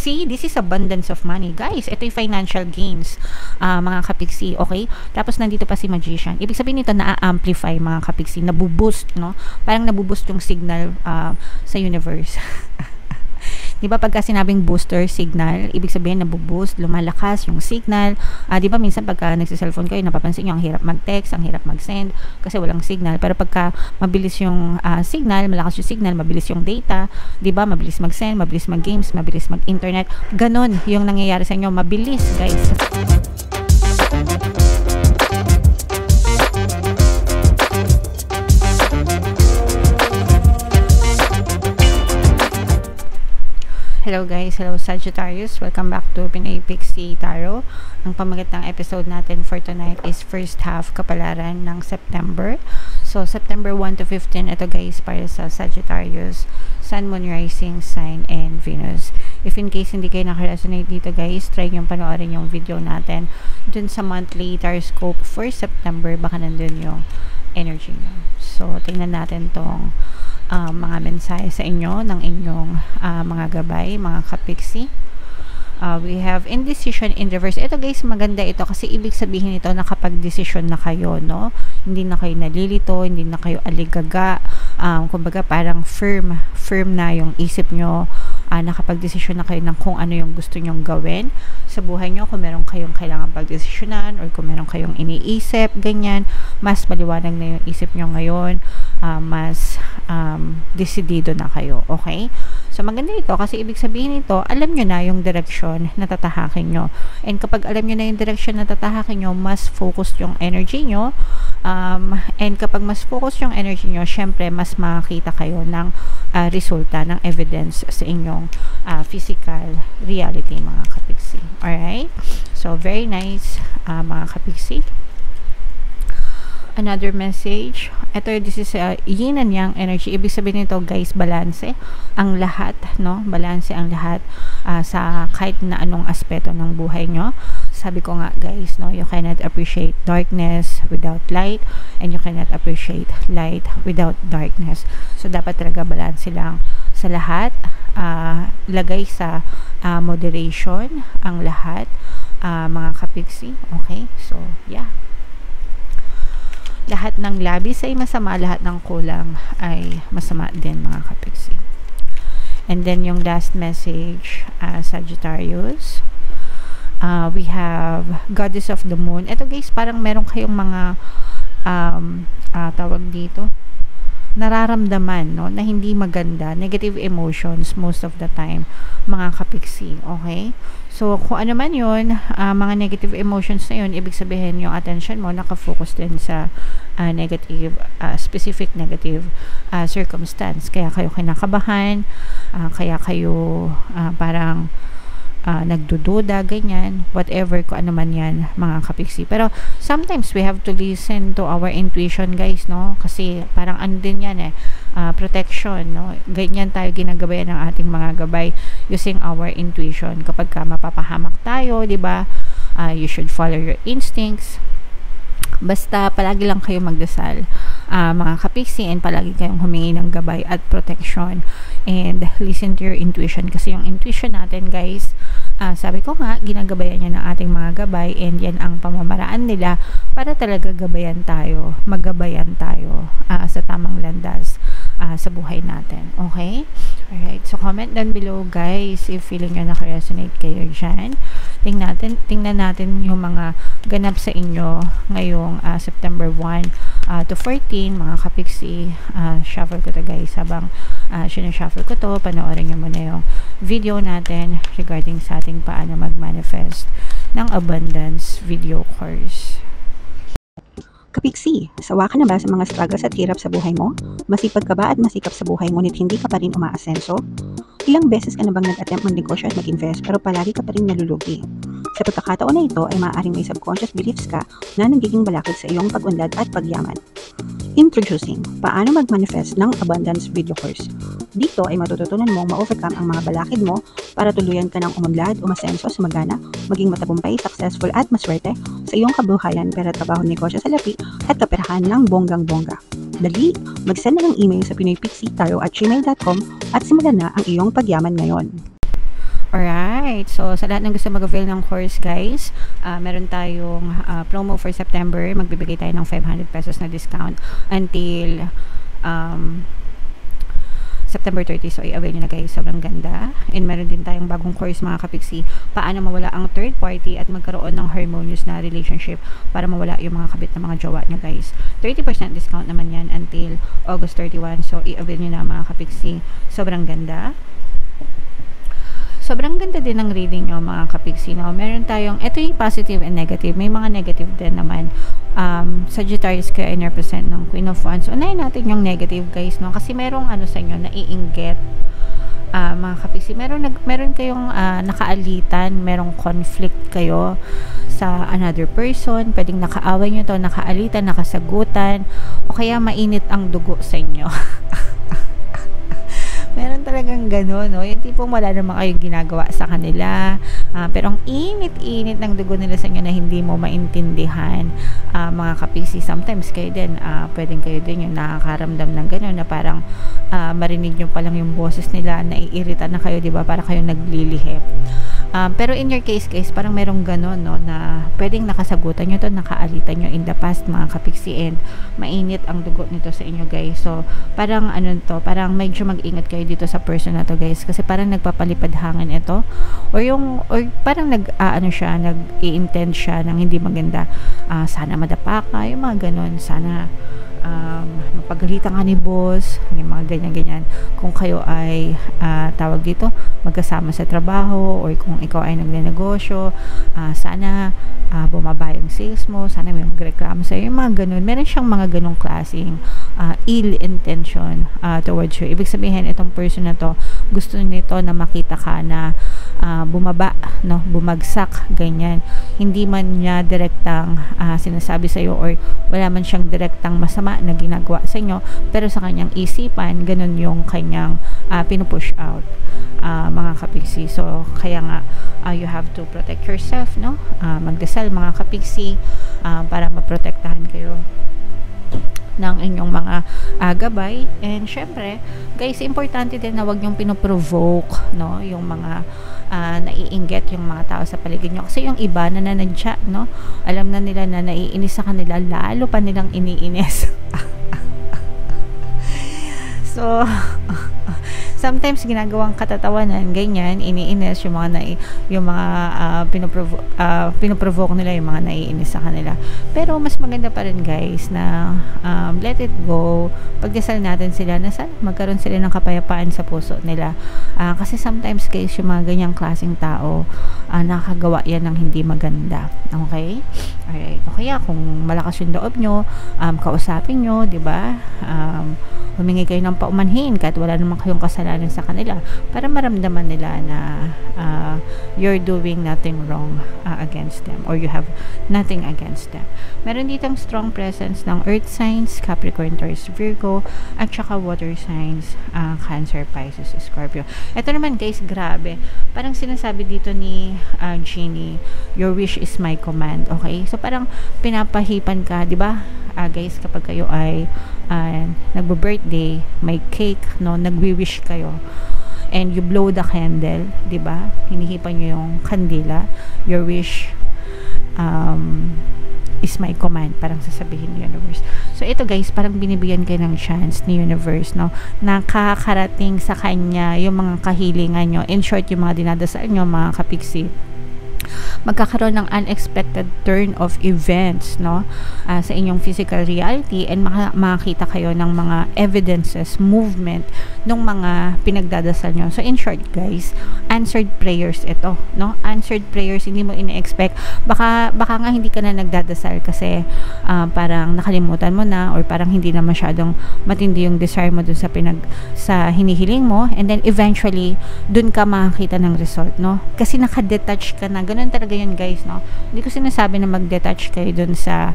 See, this is abundance of money. Guys, ito yung financial gains, mga kapiksi, okay? Tapos nandito pa si Magician. Ibig sabihin nito, na-amplify mga kapiksi, nabuboost, no? Parang nabuboost yung signal sa universe. Di ba pagka sinabing booster signal, ibig sabihin nabuboost, lumalakas yung signal. Di ba minsan pagka nagsiselfone kayo, napapansin nyo, ang hirap mag-text, ang hirap mag-send, kasi walang signal. Pero pagka mabilis yung signal, malakas yung signal, mabilis yung data, di ba, mabilis mag-send, mabilis mag-games, mabilis mag-internet. Ganon yung nangyayari sa inyo, mabilis, guys. Hello guys, hello Sagittarius, welcome back to Pinoy Pixie Tarot. Ang pamagat ng episode natin for tonight is first half kapalaran ng September. So September 1 to 15, ito guys para sa Sagittarius, Sun, Moon, Rising, Sign, and Venus. If in case hindi kayo nakaresonate dito guys, try nyo panoorin yung video natin dun sa monthly horoscope for September, baka nandun yung energy nyo. So tingnan natin tong mga mensahe sa inyo ng inyong mga gabay, mga kapiksi. We have indecision in reverse. Ito guys, maganda ito kasi ibig sabihin ito nakapag-desisyon na kayo, no? Hindi na kayo nalilito, hindi na kayo aligaga. Kumbaga parang firm na yung isip nyo. Nakapag-desisyon na kayo ng kung ano yung gusto nyong gawin sa buhay nyo. Kung meron kayong kailangan pag-desisyonan or kung meron kayong iniisip, ganyan, mas maliwanag na yung isip nyo ngayon. Mas desidido na kayo, okay? So maganda ito kasi ibig sabihin ito, alam nyo na yung direksyon na tatahakin nyo. And kapag alam nyo na yung direksyon na tatahakin nyo, mas focused yung energy nyo. And kapag mas focused yung energy nyo, syempre mas makakita kayo ng resulta, ng evidence sa inyong physical reality, mga kapiksi. Alright? So very nice, mga kapiksi. Another message. Ito, this is yin and yang energy. Ibig sabihin nito guys, balanse ang lahat, no? Balanse ang lahat sa kahit na anong aspeto ng buhay nyo. Sabi ko nga guys, no, you cannot appreciate darkness without light, and you cannot appreciate light without darkness. So dapat talaga balanse lang sa lahat. Lagay sa moderation ang lahat, mga kapiksi. Okay? So, yeah. Lahat ng labis ay masama, lahat ng kulang ay masama din, mga kapiksi. And then yung last message, Sagittarius, we have Goddess of the Moon. Ito guys, parang meron kayong mga tawag dito, nararamdaman, no, na hindi maganda, negative emotions most of the time, mga kapiksi. Okay? So kung ano man yun, mga negative emotions na yun, ibig sabihin yung attention mo nakafocus din sa negative, specific negative circumstance. Kaya kayo kinakabahan, kaya kayo parang nagdududa, ganyan, whatever, kung ano man yan, mga kapiksi. Pero sometimes we have to listen to our intuition guys, no? Kasi parang ano din yan protection, no? Ganyan tayo ginagabayan ng ating mga gabay, using our intuition. Kapag ka mapapahamak tayo, di ba, you should follow your instincts. Basta palagi lang kayo magdasal, mga kapiksi, and palagi kayong humingi ng gabay at protection, and listen to your intuition, kasi yung intuition natin guys, sabi ko nga, ginagabayan niya ng ating mga gabay, and yan ang pamamaraan nila para talaga gabayan tayo, maggabayan tayo sa tamang landas sa buhay natin. Okay? Alright, so comment down below guys if feeling nyo naka-resonate kayo dyan. Tingnan natin yung mga ganap sa inyo ngayong September 1 to 14, mga kapiksi. Shuffle ko to guys, habang sinashuffle ko to, panoorin nyo muna yung video natin regarding sa ating paano mag-manifest ng abundance video course. Kapiksi, sawa ka na ba sa mga struggles at hirap sa buhay mo? Masipag ka ba at masikap sa buhay ngunit hindi ka pa rin umaasenso? Ilang beses ka na bang nag-attempt mag-negosyo at mag-invest pero palagi ka pa rin nalulugi? Sa pagkakataon na ito ay maaaring may subconscious beliefs ka na nagiging balakid sa iyong pag-unlad at pagyaman. Introducing, paano mag-manifest ng abundance video course. Dito ay matututunan mong ma-overcome ang mga balakid mo para tuluyan ka ng umunlad, umasenso, sumagana, maging matagumpay, successful at maswerte sa iyong kabuhayan, pera, trabaho, negosyo, salapi at kaperahan ng bonggang-bongga. Dali, mag-send na ng email sa pinoypixietarot@gmail.com at simulan na ang iyong pagyaman ngayon. Alright, so sa lahat ng gusto mag-avail ng course guys, meron tayong promo for September. Magbibigay tayo ng 500 pesos na discount until September 30. So i-avail nyo na guys, sobrang ganda. And meron din tayong bagong course mga kapiksi, paano mawala ang third party at magkaroon ng harmonious na relationship para mawala yung mga kabit na mga jowa nyo guys. 30% discount naman yan until August 31. So i-avail nyo na mga kapiksi, sobrang ganda. Sobrang ganda din ng reading nyo mga kapiksi, no? Meron tayong, ito yung positive and negative. May mga negative din naman. Sagittarius kayo in represent ng Queen of Wands. Unahin natin yung negative guys, no? Kasi merong ano sa inyo, naiinggit. Mga kapiksi, meron kayong nakaalitan, merong conflict kayo sa another person. Pwedeng nakaaway nyo to, nakaalitan, nakasagutan, o kaya mainit ang dugo sa inyo. Meron talagang gano'n, no? Yung tipong wala naman kayong ginagawa sa kanila. Pero ang init-init ng dugo nila sa inyo na hindi mo maintindihan. Mga kapisi, sometimes kayo din, pwedeng kayo din yung nakakaramdam ng gano'n na parang marinig nyo pa lang yung boses nila, naiirita na kayo, diba? Para kayong naglilihip. Pero in your case guys, parang merong gano'n, no, na pwedeng nakasagutan nyo to, nakaalitan nyo in the past mga kapiksi, and mainit ang dugo nito sa inyo guys. So parang ano to, parang medyo mag-ingat kayo dito sa person na to guys, kasi parang nagpapalipad hangin ito, or parang nag-i-intend siya ng hindi maganda. Sana madapa ka, yung mga gano'n, sana mapagalitan ka ni boss, yung mga ganyan-ganyan. Kung kayo ay tawag dito, magkasama sa trabaho, or kung ikaw ay nagnenegosyo, sana bumaba yung sales mo, sana may magreklamo sa'yo, yung mga ganun. Meron siyang mga ganung klaseng ill intention towards you. Ibig sabihin, itong person na to, gusto nito na makita ka na bumaba, no, bumagsak, ganyan. Hindi man niya direktang sinasabi sa'yo, or wala man siyang direktang masama na ginagawa sa inyo, pero sa kanyang isipan, ganun yung kanyang pinupush out, mga kapiksi. So kaya nga you have to protect yourself, no? Magdasal mga kapiksi, para maprotektahan kayo ng inyong mga gabay. And syempre guys, importante din na wag yung pinoprovoke, no, yung mga naiinggit yung mga tao sa paligid nyo, kasi yung iba na nanadya, no, alam na nila na naiinis sa kanila, lalo pa nilang iniinis. So sometimes ginagawang katatawanan, ganyan, iniinis yung mga pinoprovoke nila, yung mga naiinis sa kanila. Pero mas maganda pa rin guys na let it go, pagdasal natin sila na sana magkaroon sila ng kapayapaan sa puso nila, kasi sometimes guys, yung mga ganyang klaseng tao, nakakagawa yan ng hindi maganda. Okay? Alright. O kaya kung malakas yung loob nyo, kausapin nyo, diba? Humingi kayo ng paumanhin kahit wala naman kayong kasalanan sa kanila, para maramdaman nila na you're doing nothing wrong against them, or you have nothing against them. Meron ditong strong presence ng earth signs, Capricorn, Taurus, Virgo, at saka water signs, Cancer, Pisces, Scorpio. Ito naman guys, grabe. Parang sinasabi dito ni Genie, your wish is my command. Okay? So parang pinapahipan ka, di ba? Guys, kapag kayo ay nagbo-birthday, may cake, no, nagwi-wish kayo, and you blow the candle, di ba? Hinihipan nyo yung kandila. Your wish is my command, parang sasabihin ni universe. So ito guys, parang binibigyan kayo ng chance ni universe, no, nakakarating sa kanya yung mga kahilingan nyo. In short, yung mga dinadasal nyo mga kapiksi, magkakaroon ng unexpected turn of events, no, sa inyong physical reality, and makakita kayo ng mga evidences, movement ng mga pinagdadasal nyo. So in short guys, answered prayers ito, no? Answered prayers, hindi mo ine-expect. Baka nga hindi ka na nagdadasal kasi parang nakalimutan mo na, or parang hindi na masyadong matindi yung desire mo dun sa hinihiling mo, and then eventually dun ka makakita ng result, no? Kasi nakadetach ka na. Ganun talaga yun guys, no? Hindi ko sinasabi na mag-detach kayo dun sa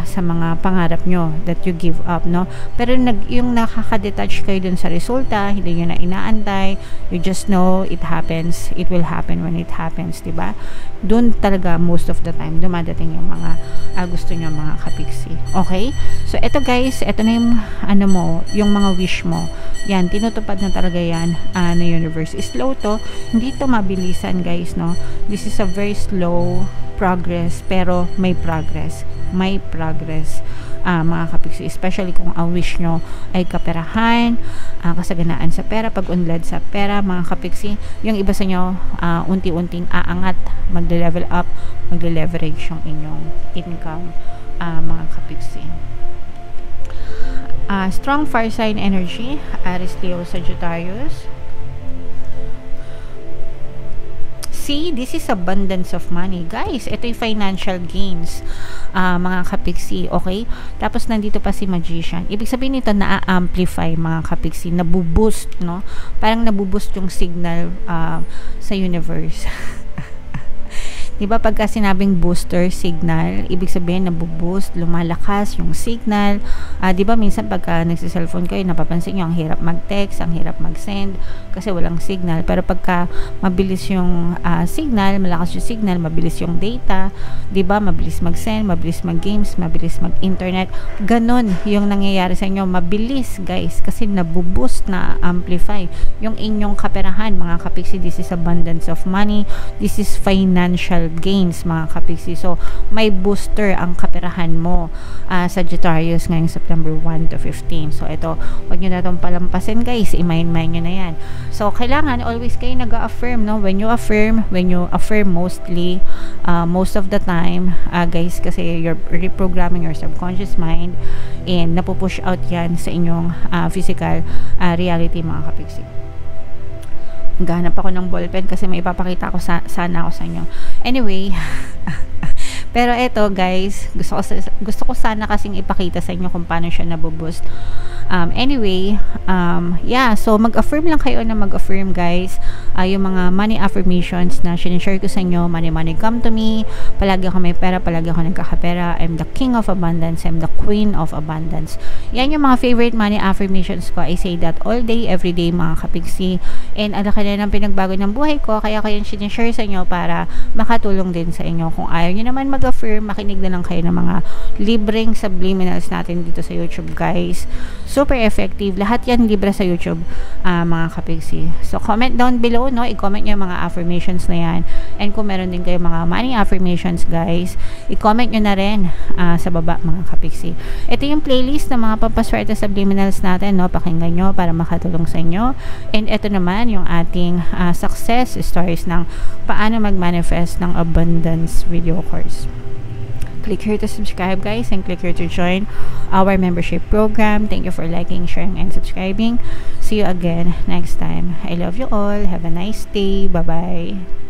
mga pangarap nyo that you give up, no? Pero yung nakaka-detach kayo dun sa sa resulta, hindi nyo na inaantay, you just know it happens, it will happen when it happens, diba? Doon talaga most of the time dumadating yung mga gusto nyo mga kapiksi. Okay? So eto guys, eto na yung ano mo, yung mga wish mo. Yan, tinutupad na talaga yan na universe. Slow to, hindi to mabilisan guys, no? This is a very slow progress, pero may progress. May progress. Mga kapiksi, especially kung ang wish nyo ay kaperahan, kasaganaan sa pera, pag-unlad sa pera, mga kapiksi, yung iba sa nyo unti-unting aangat, magle-level up, magle-leverage yung inyong income, mga kapiksi. Strong fire sign energy, Aries, Leo, Sagittarius. See, this is abundance of money. Guys, ito yung financial gains, mga kapiksi, okay? Tapos, nandito pa si Magician. Ibig sabihin nito, na-amplify, mga kapiksi. Nabuboost, no? Parang nabuboost yung signal sa universe. Diba pagka sinabing booster signal, ibig sabihin nabuboost, lumalakas yung signal. Diba minsan pagka nagsiselfone kayo, napapansin nyo ang hirap mag-text, ang hirap mag-send kasi walang signal. Pero pagka mabilis yung signal, malakas yung signal, mabilis yung data, diba mabilis mag-send, mabilis mag-games, mabilis mag-internet. Ganon yung nangyayari sa inyo, mabilis guys, kasi nabuboost, na amplify yung inyong kaperahan, mga kapiksi. This is abundance of money, this is financial gains, mga kapiksi. So, may booster ang kaperahan mo, Sagittarius, ngayong September 1 to 15. So, ito, huwag nyo na itong palampasin, guys. I-mind nyo na yan. So, kailangan, always kayo nag-affirm, no? When you affirm mostly, most of the time, guys, kasi you're reprogramming your subconscious mind and napupush out yan sa inyong physical reality, mga kapiksi. Naghahanap ako ng ballpen kasi may ipapakita ko sana ako sa inyo. Anyway, pero eto guys, gusto ko sana kasing ipakita sa inyo kung paano siya nabuboost. Anyway, yeah, so mag-affirm lang kayo na mag-affirm guys. Yung mga money affirmations na sinishare ko sa inyo, money come to me, palagi ako may pera, palagi ako nagkakapera, I'm the king of abundance, I'm the queen of abundance. Yan yung mga favorite money affirmations ko. I say that all day, every day, mga kapiksi. And ala ka na ng pinagbago ng buhay ko, kaya ko yung sinishare sa inyo para makatulong din sa inyo. Kung ayaw nyo naman mag-affirm, makinig na lang kayo ng mga libreng subliminals natin dito sa YouTube guys. Super effective. Lahat yan libre sa YouTube, mga kapiksi. So, comment down below, no? I-comment nyo yung mga affirmations na yan. And kung meron din kayo mga money affirmations, guys, i-comment nyo na rin sa baba, mga kapiksi. Ito yung playlist ng mga pampaswerte subliminals natin, no? Pakinggan nyo para makatulong sa inyo. And ito naman yung ating success stories ng paano mag-manifest ng abundance video course. Click here to subscribe guys, and click here to join our membership program. Thank you for liking, sharing, and subscribing. See you again next time. I love you all. Have a nice day. Bye-bye.